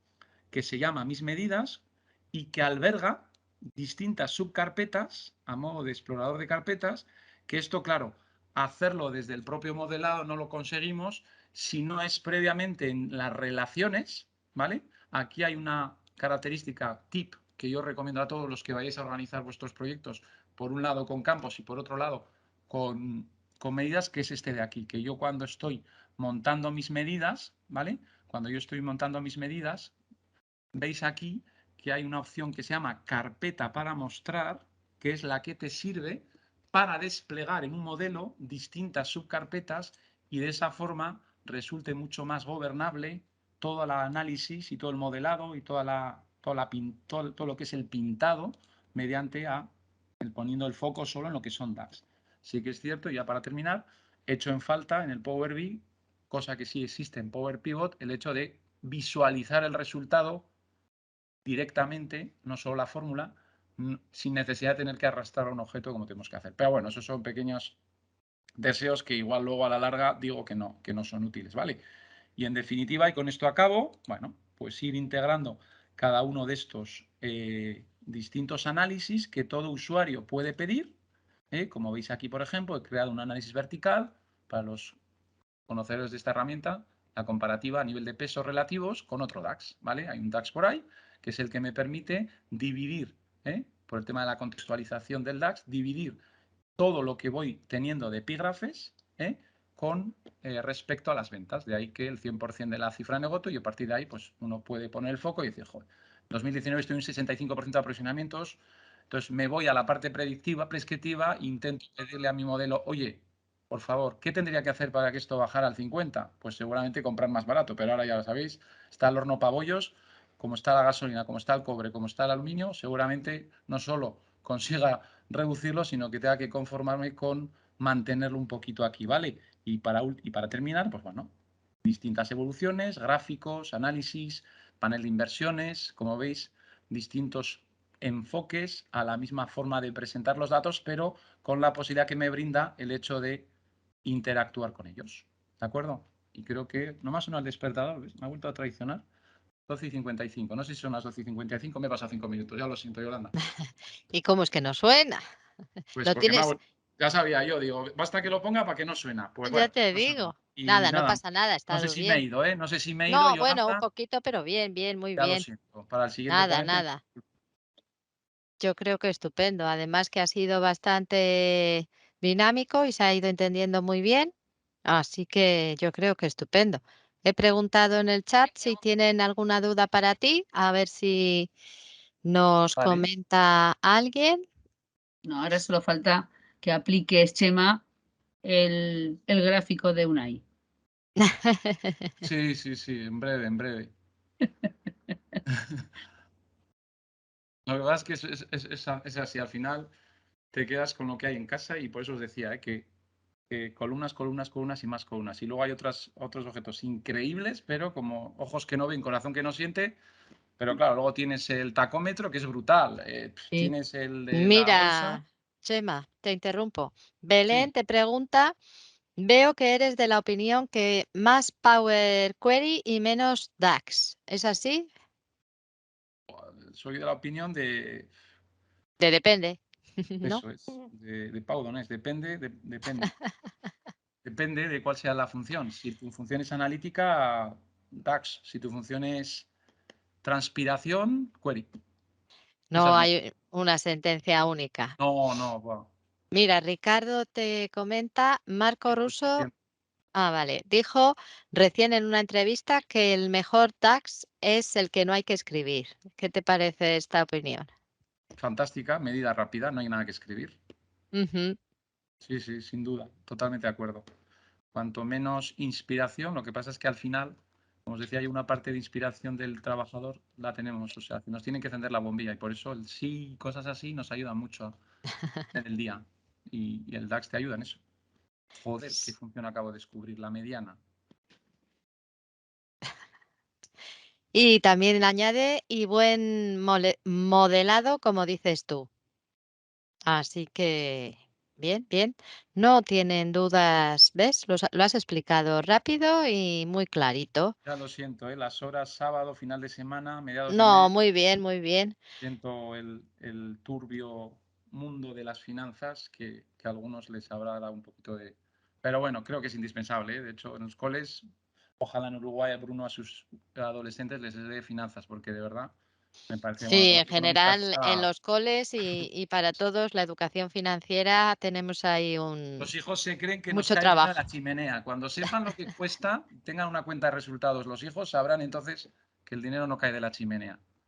que se llama Mis Medidas y que alberga distintas subcarpetas a modo de explorador de carpetas, que esto, claro, hacerlo desde el propio modelado no lo conseguimos si no es previamente en las relaciones, ¿vale? Aquí hay una característica tip que yo recomiendo a todos los que vayáis a organizar vuestros proyectos, por un lado con campos y por otro lado con medidas, que es este de aquí, que yo cuando estoy montando mis medidas, ¿vale? Cuando yo estoy montando mis medidas, veis aquí que hay una opción que se llama carpeta para mostrar, que es la que te sirve para desplegar en un modelo distintas subcarpetas y de esa forma resulte mucho más gobernable todo el análisis y todo el modelado y todo lo que es el pintado mediante poniendo el foco solo en lo que son DAX. Sí que es cierto, ya para terminar, he hecho en falta en el Power BI, cosa que sí existe en Power Pivot, el hecho de visualizar el resultado directamente, no solo la fórmula, sin necesidad de tener que arrastrar un objeto como tenemos que hacer. Pero bueno, esos son pequeños deseos que igual luego a la larga digo que no son útiles, ¿vale? Y en definitiva, y con esto acabo, bueno, pues ir integrando cada uno de estos distintos análisis que todo usuario puede pedir. Como veis aquí, por ejemplo, he creado un análisis vertical para los conocedores de esta herramienta, la comparativa a nivel de pesos relativos con otro DAX, ¿vale? Hay un DAX por ahí, que es el que me permite dividir, por el tema de la contextualización del DAX, dividir todo lo que voy teniendo de epígrafes con respecto a las ventas. De ahí que el 100% de la cifra de negocio y a partir de ahí pues uno puede poner el foco y decir, joder, en 2019 estoy en un 65% de aprovisionamientos, Entonces me voy a la parte prescriptiva, intento pedirle a mi modelo, oye, por favor, ¿qué tendría que hacer para que esto bajara al 50? Pues seguramente comprar más barato, pero ahora ya lo sabéis, está el horno pabollos, como está la gasolina, como está el cobre, como está el aluminio, seguramente no solo consiga reducirlo, sino que tenga que conformarme con mantenerlo un poquito aquí, ¿vale? Y para terminar, pues bueno, distintas evoluciones, gráficos, análisis, panel de inversiones, como veis, distintos enfoques a la misma forma de presentar los datos, pero con la posibilidad que me brinda el hecho de interactuar con ellos. ¿De acuerdo? Y creo que no me ha sonado el despertador, ¿ves? Me ha vuelto a traicionar. 12:55. No sé si son las 12:55, me he pasado 5 minutos. Ya lo siento, Yolanda. ¿Y cómo es que no suena? Pues ¿Lo porque tienes? ya sabía yo, digo, basta que lo ponga para que no suena. Pues Ya bueno, te no suena. digo. Y Nada, no nada, pasa nada, ha no sé estado si me he bien. ido, ¿eh? No sé si me he ido, No, bueno, un Yolanda. poquito, pero bien, bien, muy Ya lo bien. siento. Para el siguiente Nada, ponente. nada. Yo creo que estupendo. Además que ha sido bastante dinámico y se ha ido entendiendo muy bien. Así que yo creo que estupendo. He preguntado en el chat si tienen alguna duda para ti, a ver si nos Vale. comenta alguien. No, ahora solo falta que apliques, Chema, el gráfico de Unai. Sí, sí, sí, en breve, en breve. Lo que pasa es que es así, al final te quedas con lo que hay en casa y por eso os decía que columnas, columnas, columnas y más columnas. Y luego hay otros objetos increíbles, pero como ojos que no ven, corazón que no siente. Pero claro, luego tienes el tacómetro, que es brutal. Sí. Tienes el de la bolsa. Mira, Chema, te interrumpo. Sí. Belén te pregunta, veo que eres de la opinión que más Power Query y menos DAX. ¿Es así? Soy de la opinión de Depende, ¿no? eso es, de Pau Donés, depende. Depende de cuál sea la función. Si tu función es analítica, DAX. Si tu función es transpiración, query. Esa No es mi- hay una sentencia única. No, no, bueno, Mira, Ricardo te comenta, Marco Russo, 100%. vale, dijo recién en una entrevista que el mejor DAX es el que no hay que escribir. ¿Qué te parece esta opinión? Fantástica, medida rápida, no hay nada que escribir. Ujú. Sí, sí, sin duda, totalmente de acuerdo. Cuanto menos inspiración, lo que pasa es que al final, como os decía, hay una parte de inspiración del trabajador, la tenemos, o sea, que nos tienen que encender la bombilla y por eso el sí, cosas así nos ayudan mucho en el día y el DAX te ayuda en eso. Joder, qué función acabo de descubrir, la mediana. Y también añade, y buen modelado, como dices tú. Así que, bien, bien. No tienen dudas, ¿ves? Lo has explicado rápido y muy clarito. Ya lo siento, las horas, sábado, final de semana, mediados de No, mes, muy bien, muy bien. siento el turbio mundo de las finanzas que a algunos les habrá dado un poquito de... Pero bueno, creo que es indispensable, ¿eh? De hecho, en los coles, ojalá en Uruguay Bruno a sus adolescentes les dé finanzas, porque de verdad me parece, bueno, Sí, todos en los economistas general en está... los coles y para todos la educación financiera tenemos ahí Los hijos se creen que nos mucho cae el dinero de trabajo. la chimenea. Cuando sepan lo que cuesta, tengan una cuenta de resultados los hijos, sabrán entonces que el dinero no cae de la chimenea.